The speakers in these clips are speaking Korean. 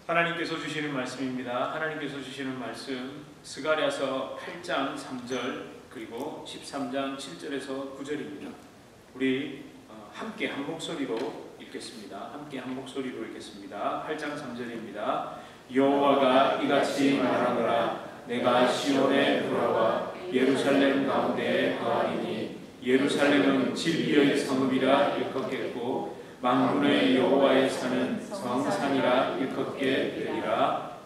하나님께서 주시는 말씀입니다. 하나님께서 주시는 말씀 스가랴서 8장 3절 그리고 13장 7절에서 9절입니다. 우리 함께 한 목소리로 읽겠습니다. 함께 한 목소리로 읽겠습니다. 8장 3절입니다. 여호와가 이같이 말하노라. 내가 시온에 돌아와 예루살렘 가운데에 거하리니 예루살렘은 진리의 성읍이라 일컫겠고 만군의 여호와의 산은 성산이라 일컫게 되리라.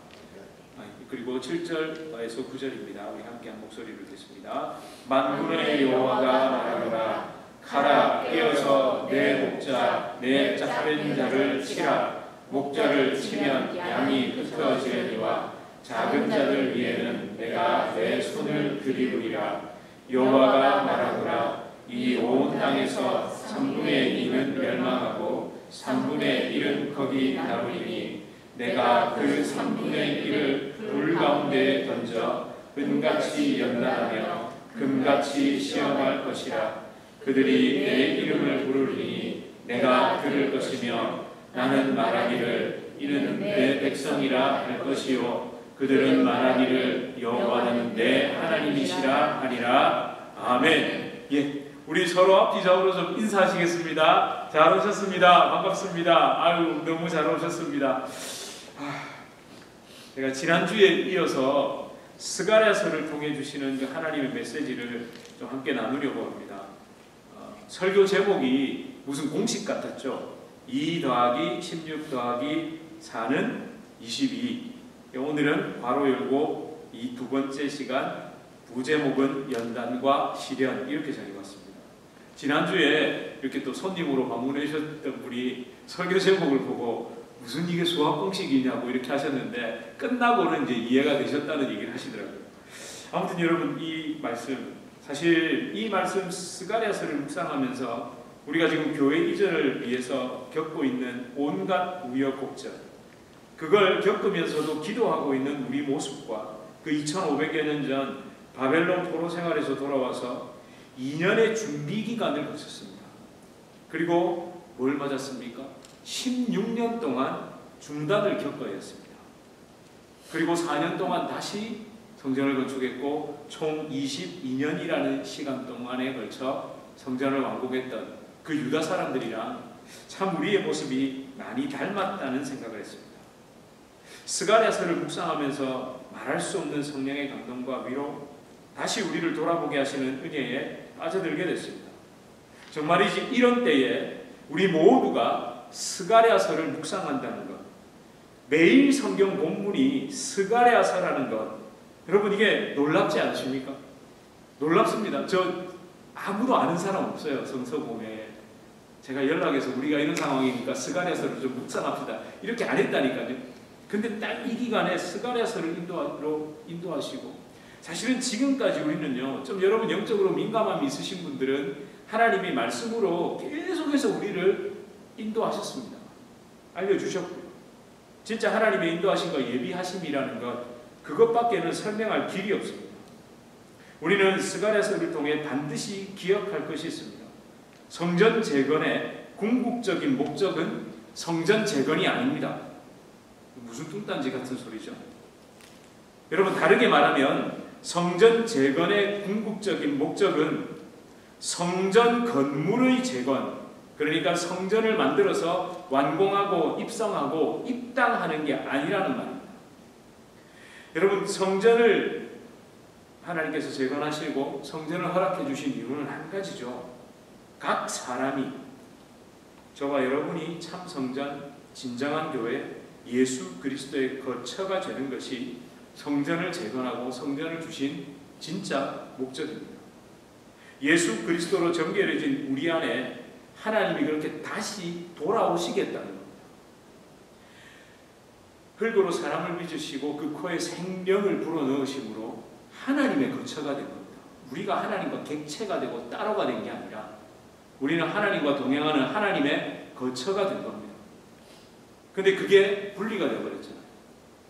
그리고 7절에서 9절입니다. 우리 함께 한 목소리로 읽겠습니다. 만군의 여호와가 말하노라. 가라, 깨어서 내 목자 내 짝된 자를 치라. 목자를 치면 양이 흩어지려니와 작은 자들 위에는 내가 내 손을 들이우리라. 여호와가 말하노라. 이 온 땅에서 3분의 2는 멸망하고 3분의 1은 거기 남으리니 내가 그 3분의 1을 불 가운데 던져 은같이 연단하며 금같이 시험할 것이라. 그들이 내 이름을 부르리니 내가 들을 것이며 나는 말하기를 이는 내 백성이라 할 것이요 그들은 말하기를 여호와는 내 하나님이시라 하리라. 아멘. 예, 우리 서로 앞뒤 좌우로 좀 인사하시겠습니다. 잘 오셨습니다. 반갑습니다. 아유, 너무 잘 오셨습니다. 제가 지난주에 이어서 스가랴서를 통해 주시는 그 하나님의 메시지를 좀 함께 나누려고 합니다. 설교 제목이 무슨 공식 같았죠? 2 더하기 16 더하기 4는 22. 오늘은 괄호 열고 이 두 번째 시간 부제목은 연단과 시련 이렇게 정해봤습니다. 지난주에 이렇게 또 손님으로 방문해 주셨던 분이 설교 제목을 보고 무슨 이게 수학 공식이냐고 이렇게 하셨는데 끝나고는 이제 이해가 되셨다는 얘기를 하시더라고요. 아무튼 여러분, 이 말씀, 사실 이 말씀 스가랴서를 묵상하면서 우리가 지금 교회 이전을 위해서 겪고 있는 온갖 우여곡절, 그걸 겪으면서도 기도하고 있는 우리 모습과 그 2500여 년 전 바벨론 포로 생활에서 돌아와서 2년의 준비 기간을 거쳤습니다. 그리고 뭘 맞았습니까? 16년 동안 중단을 겪어야 했습니다. 그리고 4년 동안 다시 성전을 건축했고 총 22년이라는 시간 동안에 걸쳐 성전을 완공했던 그 유다 사람들이랑 참 우리의 모습이 많이 닮았다는 생각을 했습니다. 스가랴서를 묵상하면서 말할 수 없는 성령의 감동과 위로, 다시 우리를 돌아보게 하시는 은혜에 빠져들게 됐습니다. 정말이지 이런 때에 우리 모두가 스가랴서를 묵상한다는 것, 매일 성경 본문이 스가랴서라는 것, 여러분 이게 놀랍지 않으십니까? 놀랍습니다. 저 아무도 아는 사람 없어요. 성서공회에 제가 연락해서 우리가 이런 상황이니까 스가랴서를 좀 묵상합시다 이렇게 안 했다니까요. 근데 딱 이 기간에 스가랴서를 인도하시고, 사실은 지금까지 우리는요, 좀 여러분 영적으로 민감함이 있으신 분들은 하나님이 말씀으로 계속해서 우리를 인도하셨습니다. 알려주셨고요. 진짜 하나님의 인도하심과 예비하심이라는 것, 그것밖에는 설명할 길이 없습니다. 우리는 스가랴서를 통해 반드시 기억할 것이 있습니다. 성전 재건의 궁극적인 목적은 성전 재건이 아닙니다. 무슨 뚱딴지 같은 소리죠? 여러분, 다르게 말하면 성전 재건의 궁극적인 목적은 성전 건물의 재건, 그러니까 성전을 만들어서 완공하고 입성하고 입당하는 게 아니라는 말입니다. 여러분, 성전을 하나님께서 재건하시고 성전을 허락해 주신 이유는 한 가지죠. 각 사람이, 저와 여러분이 참 성전, 진정한 교회, 예수 그리스도의 거처가 되는 것이 성전을 재건하고 성전을 주신 진짜 목적입니다. 예수 그리스도로 정결해진 우리 안에 하나님이 그렇게 다시 돌아오시겠다는 겁니다. 흙으로 사람을 빚으시고 그 코에 생명을 불어넣으심으로 하나님의 거처가 된 겁니다. 우리가 하나님과 객체가 되고 따로가 된 게 아니라 우리는 하나님과 동행하는 하나님의 거처가 된 겁니다. 근데 그게 분리가 되어버렸잖아요.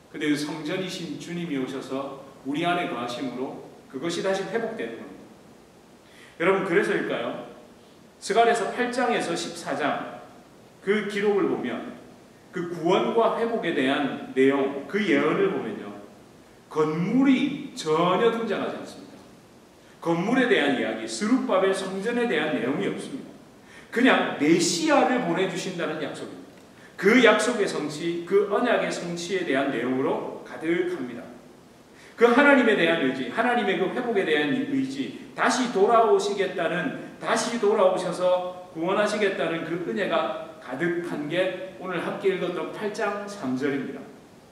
근데 그 성전이신 주님이 오셔서 우리 안에 거하심으로 그것이 다시 회복되는 겁니다. 여러분, 그래서일까요? 스가랴서 8장에서 14장 그 기록을 보면 그 구원과 회복에 대한 내용, 그 예언을 보면요, 건물이 전혀 등장하지 않습니다. 건물에 대한 이야기, 스룹바벨 성전에 대한 내용이 없습니다. 그냥 메시아를 보내주신다는 약속입니다. 그 약속의 성취, 그 언약의 성취에 대한 내용으로 가득합니다. 그 하나님에 대한 의지, 하나님의 그 회복에 대한 의지, 다시 돌아오셔서 구원하시겠다는 그 은혜가 가득한 게 오늘 함께 읽었던 8장 3절입니다.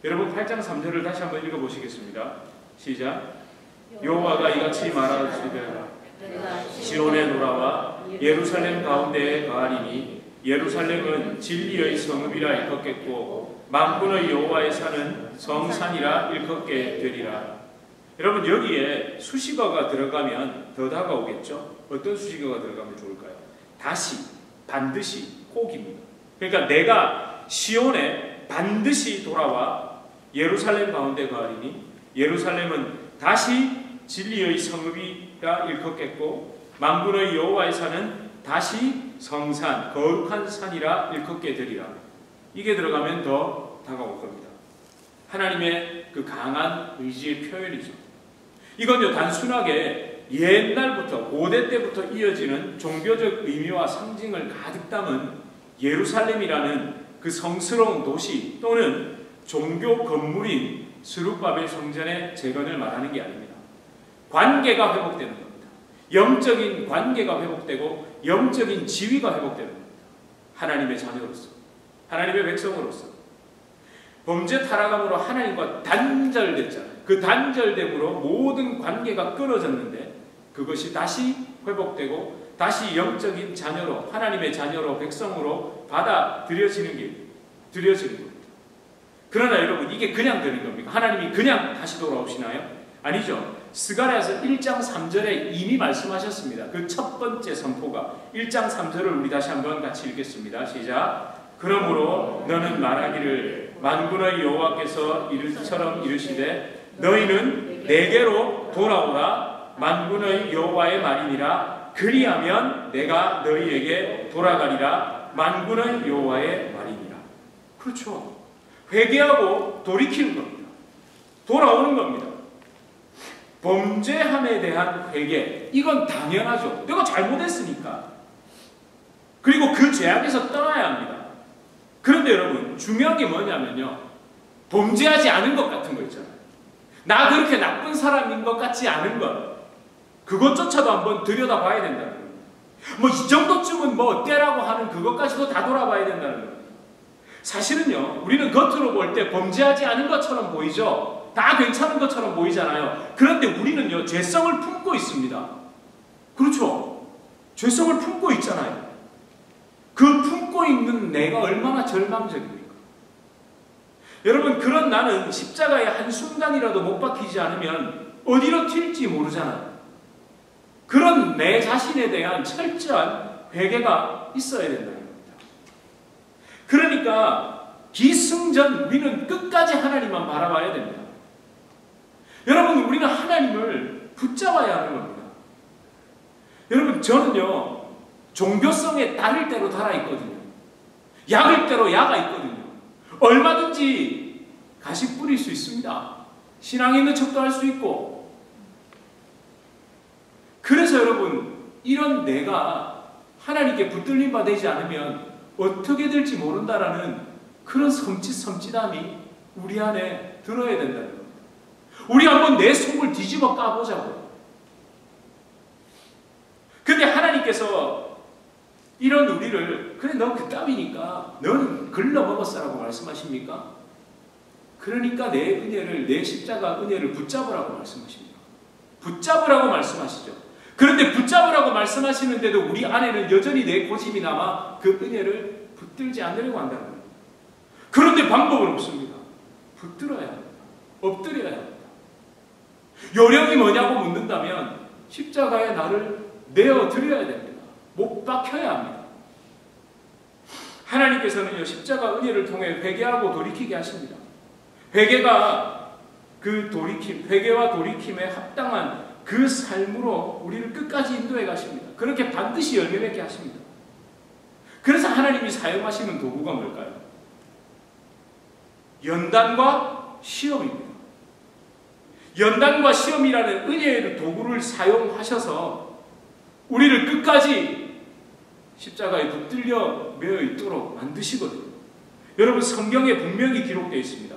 여러분 8장 3절을 다시 한번 읽어보시겠습니다. 시작. 여호와가 이같이 말하시되 시온에 돌아와 예루살렘 가운데에 거하리니 예루살렘은 진리의 성읍이라 일컫겠고 만군의 여호와의 산은 성산이라 일컫게 되리라. 여러분 여기에 수식어가 들어가면 더 다가오겠죠? 어떤 수식어가 들어가면 좋을까요? 다시, 반드시, 꼭입니다. 그러니까 내가 시온에 반드시 돌아와 예루살렘 가운데 거하리니 예루살렘은 다시 진리의 성읍이라 일컫겠고 만군의 여호와의 산은 다시 성산, 거룩한 산이라 일컫게 되리라. 이게 들어가면 더 다가올 겁니다. 하나님의 그 강한 의지의 표현이죠. 이건요 단순하게 옛날부터 고대 때부터 이어지는 종교적 의미와 상징을 가득 담은 예루살렘이라는 그 성스러운 도시 또는 종교 건물인 스룹바벨 성전의 재건을 말하는 게 아닙니다. 관계가 회복되는 겁니다. 영적인 관계가 회복되고 영적인 지위가 회복되는 겁니다. 하나님의 자녀로서, 하나님의 백성으로서. 범죄 타락함으로 하나님과 단절됐잖아요. 그 단절됨으로 모든 관계가 끊어졌는데 그것이 다시 회복되고 다시 영적인 자녀로, 하나님의 자녀로, 백성으로 받아들여지는 겁니다. 그러나 여러분 이게 그냥 되는 겁니까? 하나님이 그냥 다시 돌아오시나요? 아니죠. 스가랴서 1장 3절에 이미 말씀하셨습니다. 그 첫 번째 선포가 1장 3절을 우리 다시 한번 같이 읽겠습니다. 시작. 그러므로 너는 말하기를 만군의 여호와께서 이처럼 이르시되 너희는 내게로 돌아오라. 만군의 여호와의 말이니라. 그리하면 내가 너희에게 돌아가리라. 만군의 여호와의 말이니라. 그렇죠. 회개하고 돌이키는 겁니다. 돌아오는 겁니다. 범죄함에 대한 회개, 이건 당연하죠. 내가 잘못했으니까. 그리고 그 죄악에서 떠나야 합니다. 그런데 여러분 중요한 게 뭐냐면요, 범죄하지 않은 것 같은 거 있잖아요. 나 그렇게 나쁜 사람인 것 같지 않은 것, 그것조차도 한번 들여다봐야 된다는 겁니다. 뭐 이 정도쯤은 뭐 어때라고 하는 그것까지도 다 돌아봐야 된다는 겁니다. 사실은요, 우리는 겉으로 볼 때 범죄하지 않은 것처럼 보이죠. 다 괜찮은 것처럼 보이잖아요. 그런데 우리는요, 죄성을 품고 있습니다. 그렇죠? 죄성을 품고 있잖아요. 그 품고 있는 내가 얼마나 절망적입니까? 여러분, 그런 나는 십자가에 한순간이라도 못 박히지 않으면 어디로 튈지 모르잖아요. 그런 내 자신에 대한 철저한 회개가 있어야 된다는 겁니다. 그러니까 기승전 우리는 끝까지 하나님만 바라봐야 됩니다. 여러분, 우리는 하나님을 붙잡아야 하는 겁니다. 여러분, 저는요, 종교성에 따를 대로 달아있거든요. 약을 대로 야가 있거든요. 얼마든지 가식 뿌릴 수 있습니다. 신앙에 있는 척도 할 수 있고. 그래서 여러분, 이런 내가 하나님께 붙들림 바 되지 않으면 어떻게 될지 모른다라는 그런 섬찟함이 우리 안에 들어야 된다는 겁니다. 우리 한번 내 속을 뒤집어 까보자고요. 근데 하나님께서 이런 우리를, 그래 너 그따위니까 너는 글러먹었어라고 말씀하십니까? 그러니까 내 은혜를, 내 십자가 은혜를 붙잡으라고 말씀하십니다. 붙잡으라고 말씀하시죠. 그런데 붙잡으라고 말씀하시는데도 우리 안에는 여전히 내 고집이 남아 그 은혜를 붙들지 않으려고 한다는 겁니다. 그런데 방법은 없습니다. 붙들어야 합니다. 엎드려야 합니다. 요령이 뭐냐고 묻는다면 십자가에 나를 내어드려야 됩니다. 못 박혀야 합니다. 하나님께서는요, 십자가 은혜를 통해 회개하고 돌이키게 하십니다. 회개가 그 돌이킴, 회개와 돌이킴에 합당한 그 삶으로 우리를 끝까지 인도해 가십니다. 그렇게 반드시 열매 맺게 하십니다. 그래서 하나님이 사용하시는 도구가 뭘까요? 연단과 시험입니다. 연단과 시험이라는 은혜의 도구를 사용하셔서 우리를 끝까지 십자가에 붙들려 매어 있도록 만드시거든요. 여러분, 성경에 분명히 기록되어 있습니다.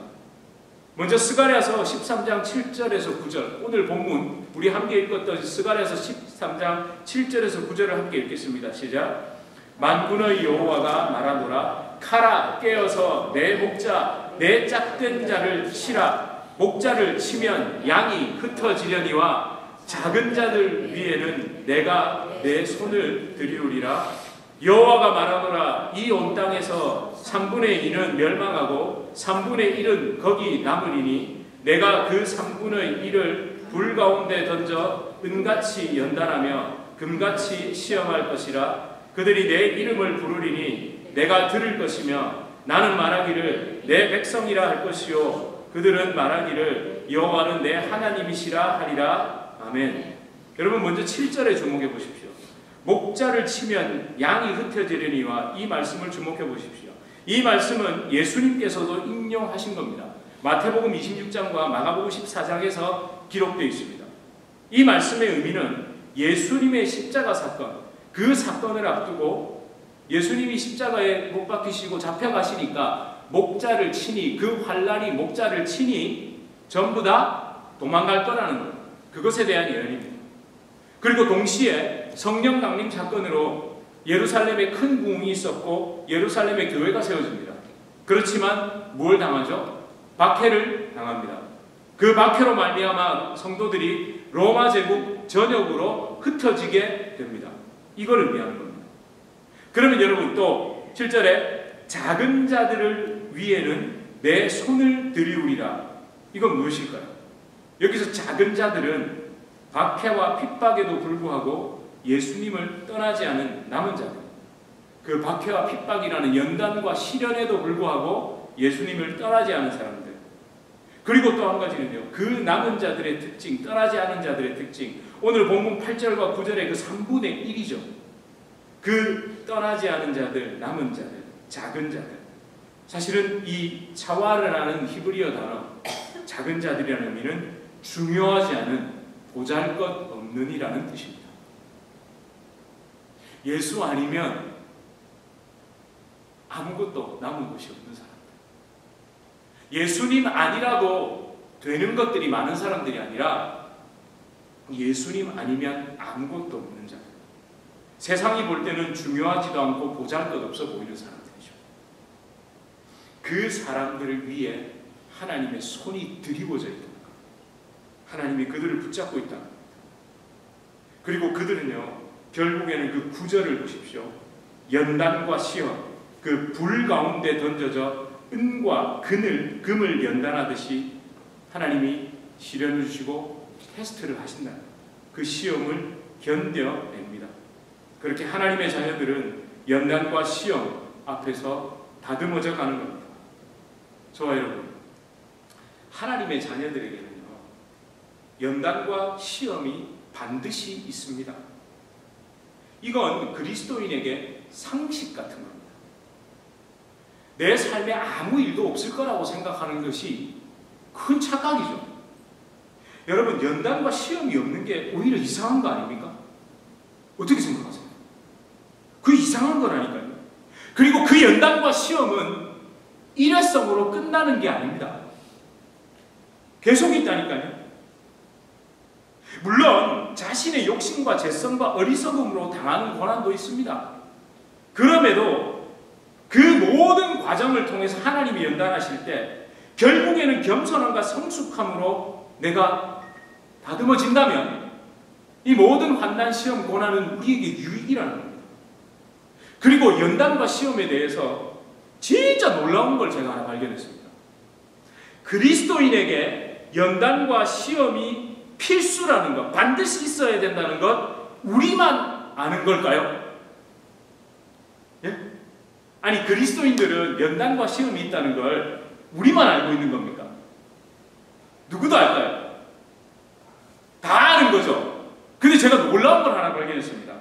먼저 스가랴서 13장 7절에서 9절, 오늘 본문 우리 함께 읽었던 스가랴서 13장 7절에서 9절을 함께 읽겠습니다. 시작. 만군의 여호와가 말하노라. 카라, 깨어서 내 목자 내 짝된 자를 치라. 목자를 치면 양이 흩어지려니와 작은 자들 위에는 내가 내 손을 들이우리라. 여호와가 말하노라. 이 온 땅에서 3분의 2는 멸망하고 3분의 1은 거기 남으리니 내가 그 3분의 1을 불 가운데 던져 은같이 연단하며 금같이 시험할 것이라. 그들이 내 이름을 부르리니 내가 들을 것이며 나는 말하기를 내 백성이라 할 것이요 그들은 말하기를 여호와는 내 하나님이시라 하리라. 아멘. 여러분, 먼저 7절에 주목해 보십시오. 목자를 치면 양이 흩어지려니와 이 말씀을 주목해 보십시오. 이 말씀은 예수님께서도 인용하신 겁니다. 마태복음 26장과 마가복음 14장에서 기록되어 있습니다. 이 말씀의 의미는 예수님의 십자가 사건, 그 사건을 앞두고 예수님이 십자가에 못 박히시고 잡혀가시니까 목자를 치니, 그 환란이 목자를 치니 전부 다 도망갈 거라는 것, 그것에 대한 예언입니다. 그리고 동시에 성령 강림 사건으로 예루살렘에 큰 부흥이 있었고 예루살렘에 교회가 세워집니다. 그렇지만 뭘 당하죠? 박해를 당합니다. 그 박해로 말미암아 성도들이 로마 제국 전역으로 흩어지게 됩니다. 이걸 의미하는 겁니다. 그러면 여러분, 또 7절에 작은 자들을 위에는 내 손을 들이우리라. 이건 무엇일까요? 여기서 작은 자들은 박해와 핍박에도 불구하고 예수님을 떠나지 않은 남은 자들, 그 박해와 핍박이라는 연단과 시련에도 불구하고 예수님을 떠나지 않은 사람들, 그리고 또 한 가지는요, 그 남은 자들의 특징, 떠나지 않은 자들의 특징, 오늘 본문 8절과 9절의 그 3분의 1이죠. 그 떠나지 않은 자들, 남은 자들, 작은 자들. 사실은 이 차와르라는 히브리어 단어, 작은 자들이라는 의미는 중요하지 않은, 보잘것없는 이라는 뜻입니다. 예수 아니면 아무것도 남은 것이 없는 사람들. 예수님 아니라도 되는 것들이 많은 사람들이 아니라 예수님 아니면 아무것도 없는 자들. 세상이 볼 때는 중요하지도 않고 보잘것없어 보이는 사람들이죠. 그 사람들을 위해 하나님의 손이 드리워져 있다는 것. 하나님이 그들을 붙잡고 있다는 것. 그리고 그들은요, 결국에는 그 구절을 보십시오. 연단과 시험, 그 불 가운데 던져져 은과 금을 연단하듯이 하나님이 시련을 주시고 테스트를 하신다는 것. 그 시험을 견뎌냅니다. 그렇게 하나님의 자녀들은 연단과 시험 앞에서 다듬어져 가는 겁니다. 저와 여러분, 하나님의 자녀들에게는요, 연단과 시험이 반드시 있습니다. 이건 그리스도인에게 상식 같은 겁니다. 내 삶에 아무 일도 없을 거라고 생각하는 것이 큰 착각이죠. 여러분, 연단과 시험이 없는 게 오히려 이상한 거 아닙니까? 어떻게 생각하세요? 그 이상한 거라니까요. 그리고 그 연단과 시험은 일회성으로 끝나는 게 아닙니다. 계속 있다니까요. 물론 자신의 욕심과 재성과 어리석음으로 당하는 고난도 있습니다. 그럼에도 그 모든 과정을 통해서 하나님이 연단하실 때 결국에는 겸손함과 성숙함으로 내가 다듬어진다면 이 모든 환난, 시험, 고난은 우리에게 유익이라는 겁니다. 그리고 연단과 시험에 대해서 진짜 놀라운 걸 제가 하나 발견했습니다. 그리스도인에게 연단과 시험이 필수라는 것, 반드시 있어야 된다는 것, 우리만 아는 걸까요? 예? 아니, 그리스도인들은 연단과 시험이 있다는 걸 우리만 알고 있는 겁니까? 누구도 알까요? 다 아는 거죠. 근데 제가 놀라운 걸 하나 발견했습니다.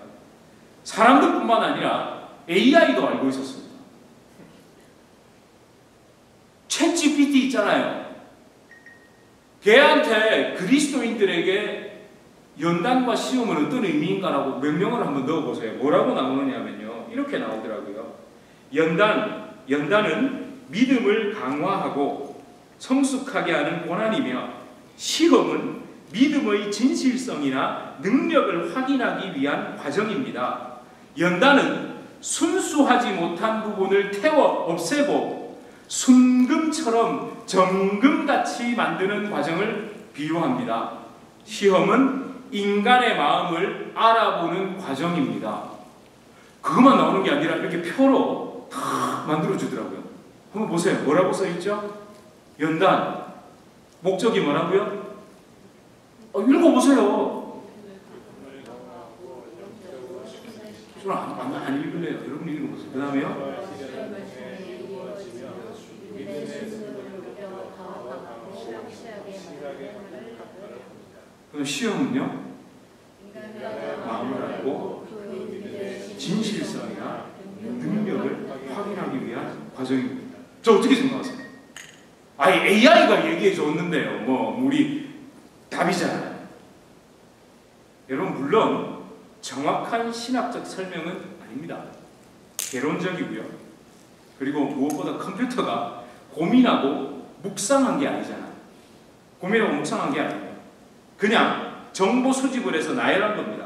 사람들뿐만 아니라 AI도 알고 있었습니다. 챗GPT 있잖아요. 걔한테 그리스도인들에게 연단과 시험은 어떤 의미인가라고 명령을 한번 넣어보세요. 뭐라고 나오느냐면요, 이렇게 나오더라고요. 연단은 믿음을 강화하고 성숙하게 하는 고난이며, 시험은 믿음의 진실성이나 능력을 확인하기 위한 과정입니다. 연단은 순수하지 못한 부분을 태워 없애고 순금처럼 정금같이 만드는 과정을 비유합니다. 시험은 인간의 마음을 알아보는 과정입니다. 그것만 나오는 게 아니라 이렇게 표로 다 만들어주더라고요. 한번 보세요. 뭐라고 써있죠? 연단. 목적이 뭐라고요? 읽어보세요. 저는 안 읽을래요. 여러분 읽어보세요. 그 다음에요. 그럼 시험은요? 마음을 알고 진실성이나 능력을 확인하기 위한 과정입니다. 저 어떻게 생각하세요? 아니, AI가 얘기해 줬는데요. 뭐 우리 답이잖아요. 여러분, 물론 정확한 신학적 설명은 아닙니다. 개론적이고요. 그리고 무엇보다 컴퓨터가 고민하고 묵상한 게 아니잖아요. 고민하고 묵상한 게 아니에요. 그냥 정보 수집을 해서 나열한 겁니다.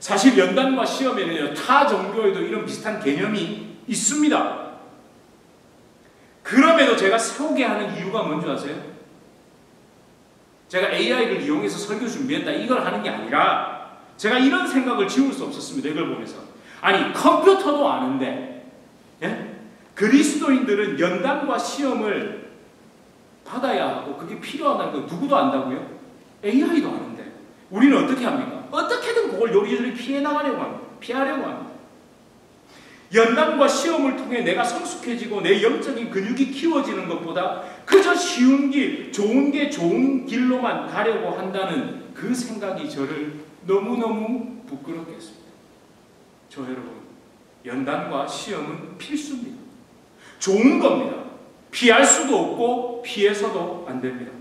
사실 연단과 시험에는 타 종교에도 이런 비슷한 개념이 있습니다. 그럼에도 제가 소개하는 이유가 뭔지 아세요? 제가 AI를 이용해서 설교 준비했다 이걸 하는 게 아니라, 제가 이런 생각을 지울 수 없었습니다. 이걸 보면서. 아니, 컴퓨터도 아는데, 예? 그리스도인들은 연단과 시험을 받아야 하고 그게 필요하다는 거 누구도 안다고요? AI도 아는데 우리는 어떻게 합니까? 어떻게든 그걸 요리조리 피하려고 합니다. 연단과 시험을 통해 내가 성숙해지고 내 영적인 근육이 키워지는 것보다 그저 쉬운 길, 좋은 길로만 가려고 한다는 그 생각이 저를 너무너무 부끄럽게 했습니다. 저 여러분, 연단과 시험은 필수입니다. 좋은 겁니다. 피할 수도 없고 피해서도 안 됩니다.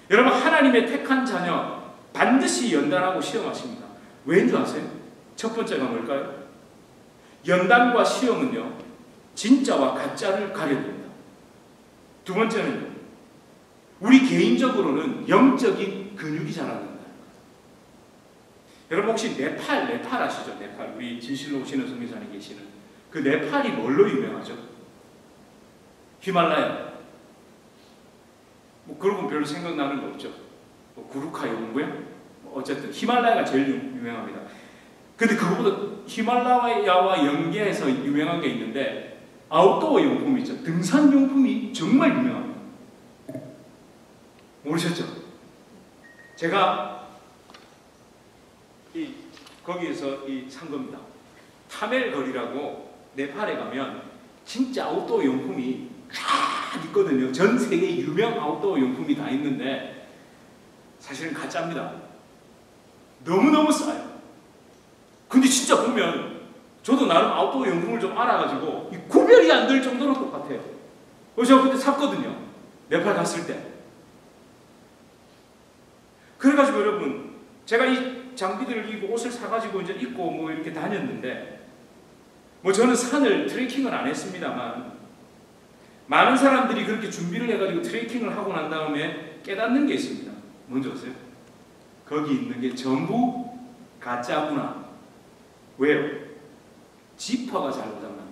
여러분, 하나님의 택한 자녀 반드시 연단하고 시험하십니다. 왜인 줄 아세요? 첫 번째가 뭘까요? 연단과 시험은요, 진짜와 가짜를 가려냅니다. 두 번째는 우리 개인적으로는 영적인 근육이 자라는다. 여러분, 혹시 네팔 아시죠? 네팔. 우리 진실로 오시는 성교사님 계시는 그 네팔이 뭘로 유명하죠? 히말라야. 뭐 그런 건 별로 생각나는 거 없죠. 뭐 구루카 용구야? 뭐 어쨌든 히말라야가 제일 유명합니다. 근데 그거보다 히말라야와 연계해서 유명한 게 있는데, 아웃도어 용품 있죠. 등산 용품이 정말 유명합니다. 모르셨죠? 제가 거기에서 산 겁니다. 타멜 거리라고 네팔에 가면 진짜 아웃도어 용품이 쫙 있거든요. 전 세계 유명 아웃도어 용품이 다 있는데 사실은 가짜입니다. 너무너무 싸요. 근데 진짜 보면 저도 나름 아웃도어 용품을 좀 알아가지고 구별이 안 될 정도로 똑같아요. 그래서 제가 그때 샀거든요. 네팔 갔을 때. 그래가지고 여러분, 제가 이 장비들을 입고 옷을 사가지고 이제 입고 뭐 이렇게 다녔는데, 뭐 저는 산을 트레킹을 안 했습니다만, 많은 사람들이 그렇게 준비를 해가지고 트레킹을 하고 난 다음에 깨닫는 게 있습니다. 뭔지 아세요? 거기 있는 게 전부 가짜구나. 왜요? 지퍼가 잘못합니다.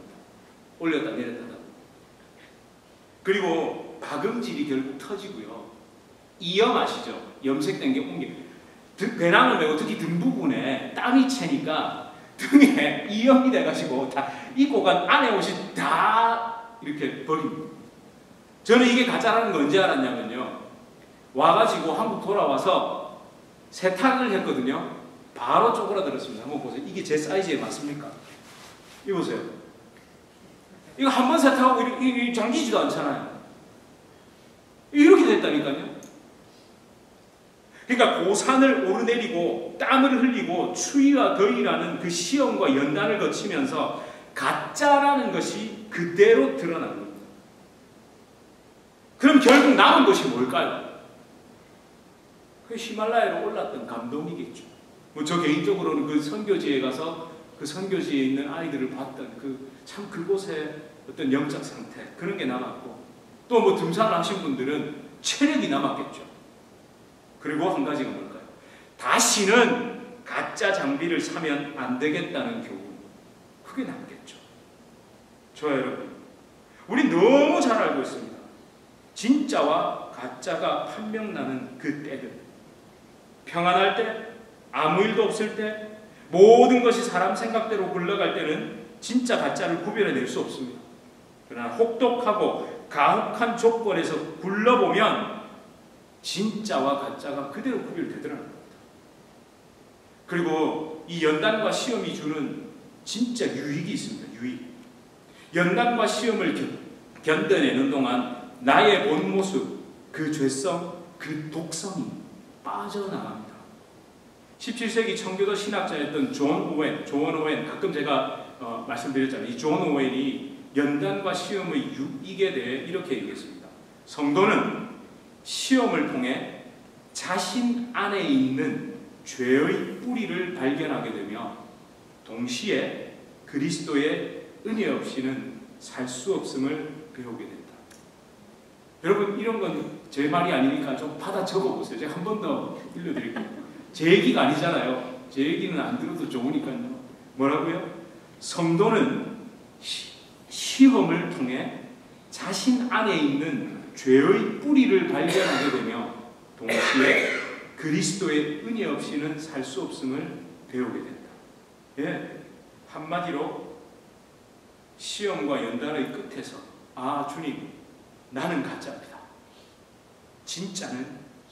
올렸다 내렸다. 그리고 박음질이 결국 터지고요. 이염 아시죠? 염색된 게 옮겨. 배낭을 메고 특히 등 부분에 땀이 채니까 등에 이염이 돼가지고 다 입고 간 안에 옷이 다 이렇게 버립니다. 저는 이게 가짜라는 거 언제 알았냐면요, 와가지고 한국 돌아와서 세탁을 했거든요. 바로 쪼그라들었습니다. 한번 보세요. 이게 제 사이즈에 맞습니까? 이거 보세요. 이거 한 번 세탁하고 이렇게 잠기지도 않잖아요. 이렇게 됐다니까요. 그러니까 고산을 오르내리고 땀을 흘리고 추위와 더위라는 그 시험과 연단을 거치면서 가짜라는 것이 그대로 드러난 겁니다. 그럼 결국 남은 것이 뭘까요? 그 히말라야로 올랐던 감동이겠죠. 뭐 저 개인적으로는 그 선교지에 가서 그 선교지에 있는 아이들을 봤던 참 그곳의 어떤 영적 상태, 그런 게 남았고, 또 뭐 등산을 하신 분들은 체력이 남았겠죠. 그리고 한 가지가 뭘까요? 다시는 가짜 장비를 사면 안 되겠다는 교훈. 그게 남겠죠. 저와 여러분, 우리 너무 잘 알고 있습니다. 진짜와 가짜가 판명나는 그 때들, 평안할 때, 아무 일도 없을 때, 모든 것이 사람 생각대로 굴러갈 때는 진짜 가짜를 구별해낼 수 없습니다. 그러나 혹독하고 가혹한 조건에서 굴러보면 진짜와 가짜가 그대로 구별되더라는 겁니다. 그리고 이 연단과 시험이 주는 진짜 유익이 있습니다. 유익. 연단과 시험을 견뎌내는 동안 나의 본 모습, 그 죄성, 그 독성이 빠져나갑니다. 17세기 청교도 신학자였던 존 오웬, 가끔 제가 말씀드렸잖아요. 이 존 오웬이 연단과 시험의 유익에 대해 이렇게 얘기했습니다. 성도는 시험을 통해 자신 안에 있는 죄의 뿌리를 발견하게 되며 동시에 그리스도의 은혜 없이는 살 수 없음을 배우게 된다. 여러분, 이런 건 제 말이 아니니까 좀 받아 적어보세요. 제가 한 번 더 읽어드릴게요. 제 얘기가 아니잖아요. 제 얘기는 안 들어도 좋으니까요. 뭐라고요? 성도는 시험을 통해 자신 안에 있는 죄의 뿌리를 발견하게 되며 동시에 그리스도의 은혜 없이는 살 수 없음을 배우게 된다. 예, 한마디로 시험과 연단의 끝에서 아, 주님, 나는 가짜입니다. 진짜는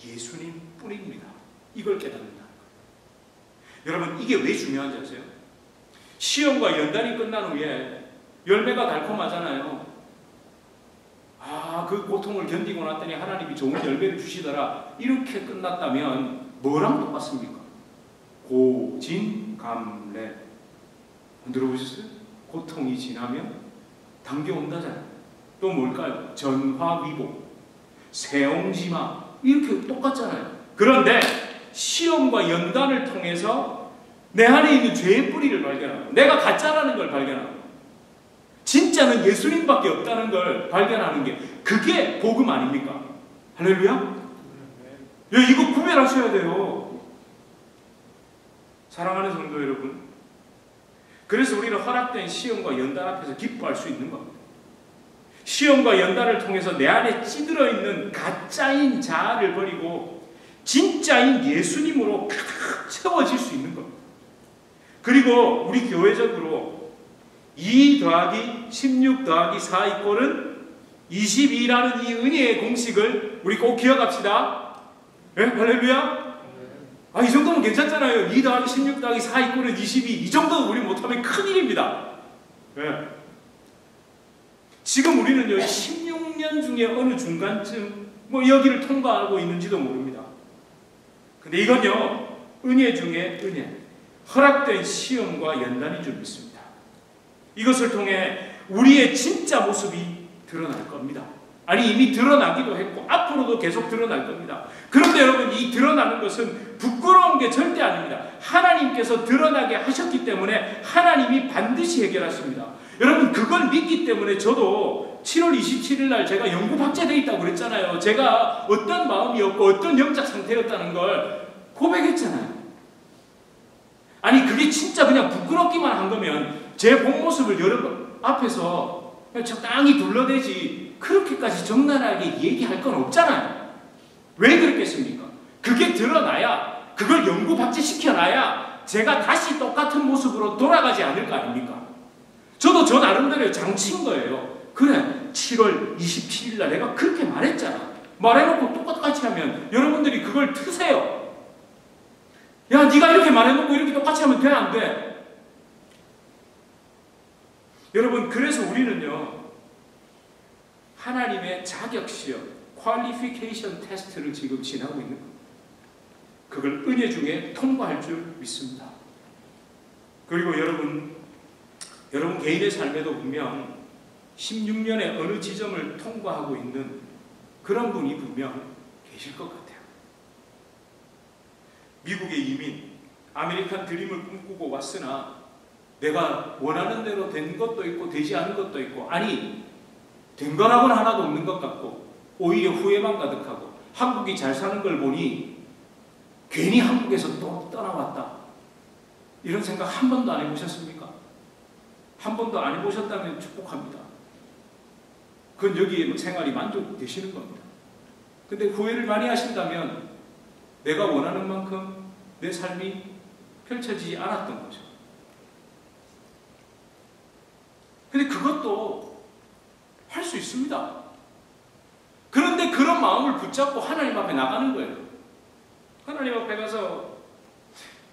예수님 뿐입니다. 이걸 깨닫는다는 거예요. 여러분, 이게 왜 중요한지 아세요? 시험과 연단이 끝난 후에 열매가 달콤하잖아요. 아, 그 고통을 견디고 났더니 하나님이 좋은 열매를 주시더라. 이렇게 끝났다면 뭐랑 똑같습니까? 고진감래. 들어보셨어요? 고통이 지나면 당겨온다잖아요. 또 뭘까요? 전화위복, 세옹지마, 이렇게 똑같잖아요. 그런데 시험과 연단을 통해서 내 안에 있는 죄의 뿌리를 발견하고 내가 가짜라는 걸 발견하고 진짜는 예수님밖에 없다는 걸 발견하는 게 그게 복음 아닙니까? 할렐루야? 이거 구별하셔야 돼요. 사랑하는 성도 여러분, 그래서 우리는 허락된 시험과 연단 앞에서 기뻐할 수 있는 겁니다. 시험과 연단을 통해서 내 안에 찌들어 있는 가짜인 자아를 버리고 진짜인 예수님으로 가득 채워질 수 있는 겁니다. 그리고 우리 교회적으로 2 더하기 16 더하기 4 이꼴은 22라는 이 은혜의 공식을 우리 꼭 기억합시다. 네? 할렐루야? 아, 이 정도면 괜찮잖아요. 2 더하기 16 더하기 4 이꼴은 22. 이 정도 우리 못하면 큰일입니다. 네. 지금 우리는요, 16년 중에 어느 중간쯤 여기를 통과하고 있는지도 모릅니다. 근데 이건요, 은혜 중에 은혜, 허락된 시험과 연단인 줄 믿습니다. 이것을 통해 우리의 진짜 모습이 드러날 겁니다. 아니, 이미 드러나기도 했고 앞으로도 계속 드러날 겁니다. 그런데 여러분, 이 드러나는 것은 부끄러운 게 절대 아닙니다. 하나님께서 드러나게 하셨기 때문에 하나님이 반드시 해결하십니다. 여러분, 그걸 믿기 때문에 저도 7월 27일 날 제가 영구 박제되어 있다고 그랬잖아요. 제가 어떤 마음이었고 어떤 영적 상태였다는 걸 고백했잖아요. 아니, 그게 진짜 그냥 부끄럽기만 한 거면 제 본 모습을 여러분 앞에서 그냥 적당히 둘러대지 그렇게까지 적나라하게 얘기할 건 없잖아요. 왜 그랬겠습니까? 그게 드러나야, 그걸 영구 박제시켜놔야 제가 다시 똑같은 모습으로 돌아가지 않을 거 아닙니까? 저도 저 나름대로 장치인 거예요. 그래, 7월 27일 날 내가 그렇게 말했잖아. 말해놓고 똑같이 하면 여러분들이 그걸 트세요. 야, 네가 이렇게 말해놓고 이렇게 똑같이 하면 돼, 안 돼? 여러분, 그래서 우리는요, 하나님의 자격시험, 퀄리피케이션 테스트를 지금 지나고 있는 겁니다. 그걸 은혜 중에 통과할 줄 믿습니다. 그리고 여러분 개인의 삶에도 분명 16년의 어느 지점을 통과하고 있는 그런 분이 분명 계실 것 같아요. 미국의 이민, 아메리칸 드림을 꿈꾸고 왔으나 내가 원하는 대로 된 것도 있고 되지 않은 것도 있고, 아니 된 거라고는 하나도 없는 것 같고 오히려 후회만 가득하고, 한국이 잘 사는 걸 보니 괜히 한국에서 또 떠나왔다, 이런 생각 한 번도 안 해보셨습니까? 한 번도 안 해보셨다면 축복합니다. 그건 여기에 생활이 만족되시는 겁니다. 근데 후회를 많이 하신다면 내가 원하는 만큼 내 삶이 펼쳐지지 않았던 거죠. 근데 그것도 할 수 있습니다. 그런데 그런 마음을 붙잡고 하나님 앞에 나가는 거예요. 하나님 앞에 가서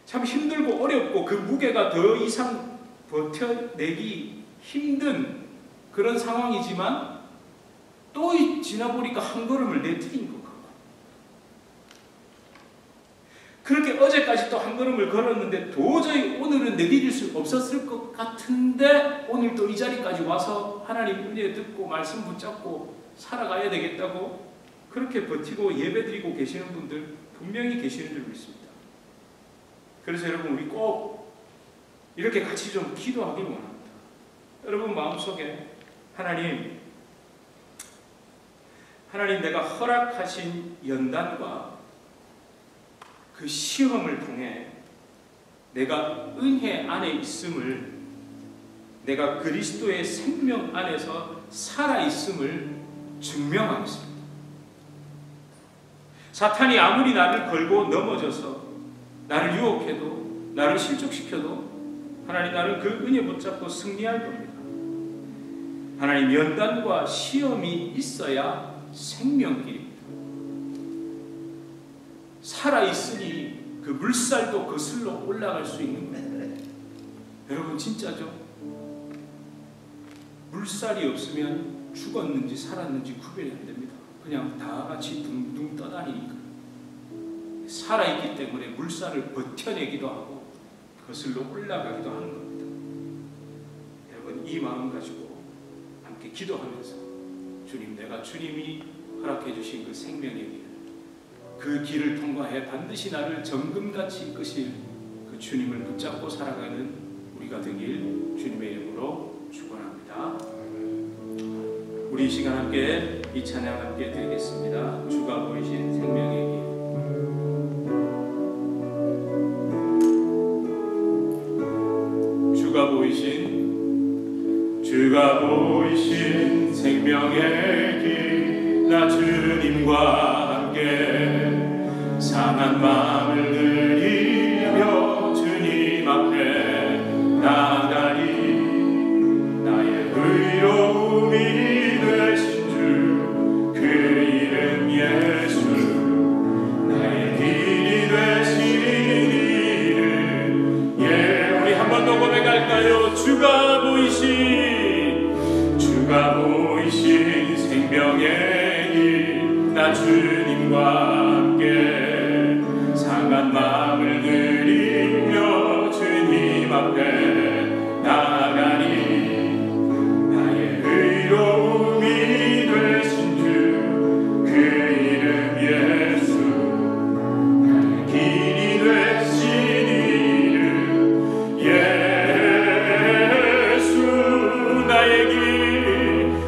참 힘들고 어렵고 그 무게가 더 이상 버텨내기 힘든 그런 상황이지만 또 지나보니까 한 걸음을 내디딘 것 같고, 그렇게 어제까지 또 한 걸음을 걸었는데 도저히 오늘은 내디딜 수 없었을 것 같은데 오늘 또 이 자리까지 와서 하나님 은혜 듣고 말씀 붙잡고 살아가야 되겠다고 그렇게 버티고 예배드리고 계시는 분들 분명히 계시는 줄 믿습니다. 그래서 여러분, 우리 꼭 이렇게 같이 좀 기도하길 원합니다. 여러분 마음속에 하나님 내가 허락하신 연단과 그 시험을 통해 내가 은혜 안에 있음을, 내가 그리스도의 생명 안에서 살아있음을 증명하겠습니다. 사탄이 아무리 나를 걸고 넘어져서 나를 유혹해도, 나를 실족시켜도 하나님 나를 그 은혜 붙잡고 승리할 겁니다. 하나님, 연단과 시험이 있어야 생명길입니다. 살아있으니 그 물살도 거슬러 올라갈 수 있는 거예요. 여러분 진짜죠? 물살이 없으면 죽었는지 살았는지 구별이 안 됩니다. 그냥 다 같이 둥둥 떠다니니까. 살아있기 때문에 물살을 버텨내기도 하고 거슬러 올라가기도 하는 겁니다. 여러분, 이 마음 가지고 함께 기도하면서 주님, 내가 주님이 허락해 주신 그 생명의 길, 그 길을 통과해 반드시 나를 정금같이 이끄실 그 주님을 붙잡고 살아가는 우리가 되길 주님의 이름으로 축원합니다. 우리 이 시간 함께 이 찬양 함께 드리겠습니다. 주가 보이신 생명의 길. 주가 보이신 생명의 길, 나 주님과 함께 상한 마음을 들이며 주님 앞에 나가리. 나의 의로움이 되신 주, 그 이름 예수, 나의 길이 되신 이름. 예, 우리 한 번 더 고백할까요? 주가 보이신 생명의 길, 나 주님과 함께 상한 마음을 들이며 주님 앞에 나가리. 나의 의로움이 되신 주, 그 이름 예수, 나의 길이 되신 이름 예수.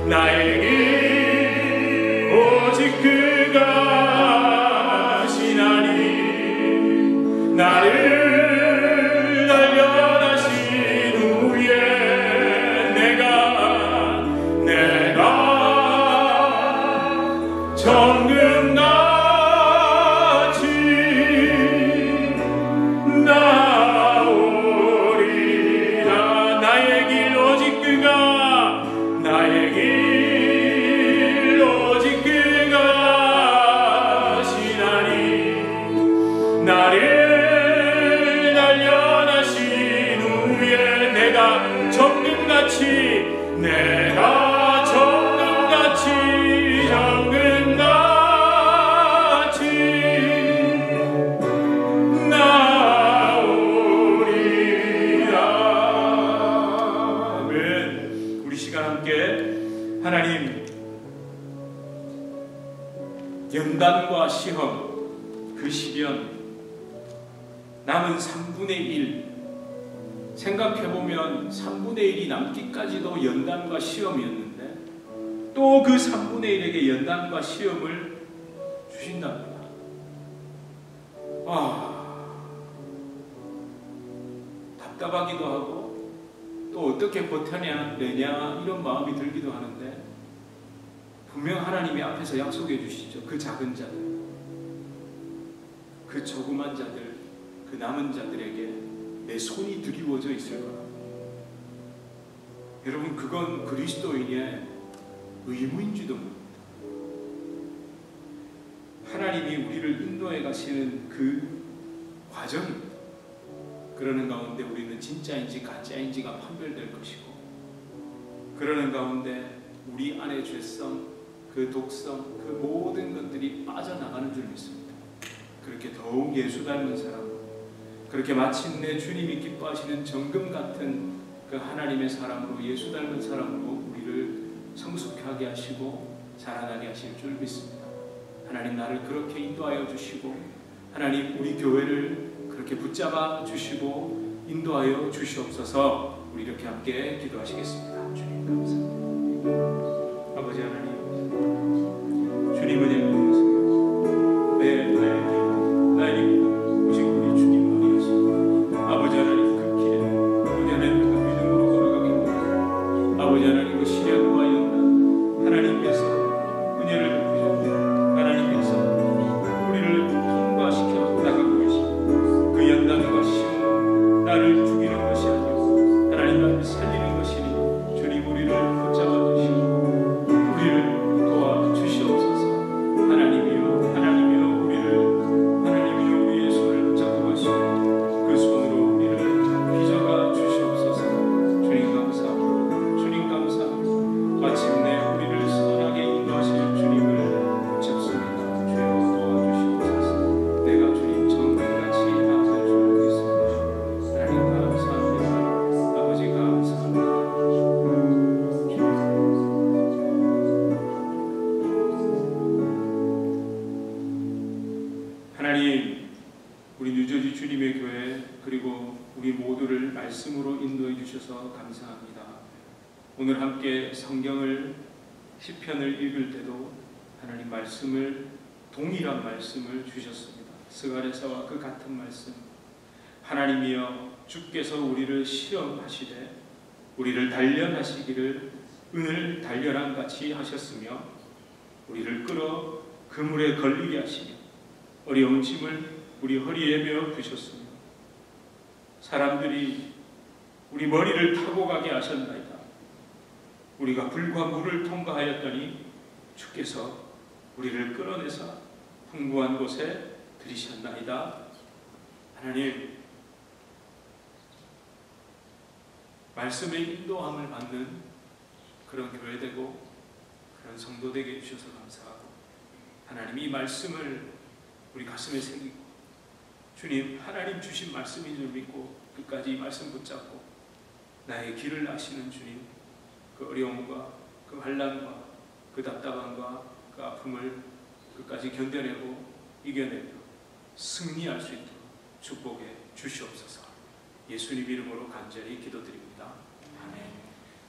나의 길 오직 그가 하시나니. 나를 단련하신 후에 내가 정금같이 나오리라. 나의 길 오직 그가, 나의 길 오직 그가 하시나니. 나를 단련하신 후에 내가 정금같이 연단과 시험, 그 시련, 남은 3분의 1, 생각해보면 3분의 1이 남기까지도 연단과 시험이었는데 또 그 3분의 1에게 연단과 시험을 주신답니다. 답답하기도 하고 또 어떻게 버텨내냐 이런 마음이 들기도 하는데, 분명 하나님이 앞에서 약속해 주시죠. 그 작은 자들, 그 조그만 자들, 그 남은 자들에게 내 손이 드리워져 있을 거라. 여러분, 그건 그리스도인의 의무인지도 모릅니다. 하나님이 우리를 인도해 가시는 그 과정입니다. 그러는 가운데 우리는 진짜인지 가짜인지가 판별될 것이고, 그러는 가운데 우리 안의 죄성, 그 독성, 그 모든 것들이 빠져나가는 줄 믿습니다. 그렇게 더욱 예수 닮은 사람, 그렇게 마침내 주님이 기뻐하시는 정금 같은 그 하나님의 사람으로, 예수 닮은 사람으로 우리를 성숙하게 하시고 자라나게 하실 줄 믿습니다. 하나님, 나를 그렇게 인도하여 주시고, 하나님 우리 교회를 그렇게 붙잡아 주시고 인도하여 주시옵소서. 우리 이렇게 함께 기도하시겠습니다. 주님 감사합니다. 아버지 하나님, 주님 은혜 베푸세요. 나의 오직 우리 주님 아니었습니다. 아버지 하나님, 그 길에 아버지 하나님 그 믿음으로 걸어가게 합니다. 아버지 하나님, 그 시련과 연단 하나님께서 은혜를 베푸셨고 하나님께서 우리를 통과시켜 나가고 계십니다. 그 연단과 시험, 나를 죽이는 것이 아니고 하나님 나를 살리는 것이니 주님 우리를 붙잡아 주시고 우리를 도와주시옵소서. 하나님이여, 하나님이여, 하나님이여 우리의 손을 붙잡고 가시고 그 손으로 우리를 빚어가 주시옵소서. 주님 감사합니다. 주님 감사합니다. 마침내 우리를 선하게 인도하실 주님을 붙잡습니다. 주여 도와주시옵소서. 내가 주님 정금같이 앞설 줄 믿습니다. 하나님 감사합니다. 아버지 감사합니다. 하나님, 우리 뉴저지 주님의 교회 그리고 우리 모두를 말씀으로 인도해 주셔서 감사합니다. 오늘 함께 성경을 시편을 읽을 때도 하나님 말씀을, 동일한 말씀을 주셨습니다. 스가랴서와 그 같은 말씀. 하나님이여, 주께서 우리를 시험하시되 우리를 단련하시기를 은을 단련한 같이 하셨으며 우리를 끌어 그물에 걸리게 하시며 어려운 짐을 우리 허리에 메어 두셨으며 사람들이 우리 머리를 타고 가게 하셨나이다. 우리가 불과 물을 통과하였더니 주께서 우리를 끌어내사 풍부한 곳에 들이셨나이다. 하나님, 말씀의 인도함을 받는 그런 교회 되고 그런 성도 되게 해주셔서 감사하고, 하나님 이 말씀을 우리 가슴에 새기고 주님 하나님 주신 말씀인 줄 믿고 끝까지 이 말씀 붙잡고 나의 길을 아시는 주님, 그 어려움과 그 환난과 그 답답함과 그 아픔을 끝까지 견뎌내고 이겨내고 승리할 수 있도록 축복해 주시옵소서. 예수님 이름으로 간절히 기도드립니다. 아멘.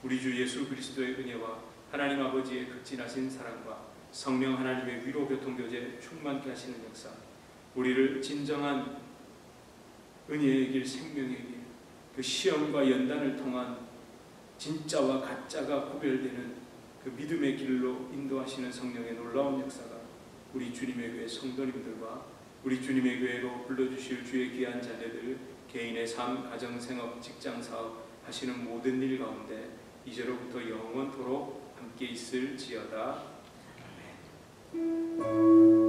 우리 주 예수 그리스도의 은혜와 하나님 아버지의 극진하신 사랑과 성령 하나님의 위로 교통 교제 충만케 하시는 역사, 우리를 진정한 은혜의 길, 생명의 길, 그 시험과 연단을 통한 진짜와 가짜가 구별되는 그 믿음의 길로 인도하시는 성령의 놀라운 역사가 우리 주님의 교회 성도님들과 우리 주님의 교회로 불러주실 주의 귀한 자녀들 개인의 삶, 가정, 생업, 직장, 사업 하시는 모든 일 가운데 이제로부터 영원토록 함께 있을지어다. 아멘.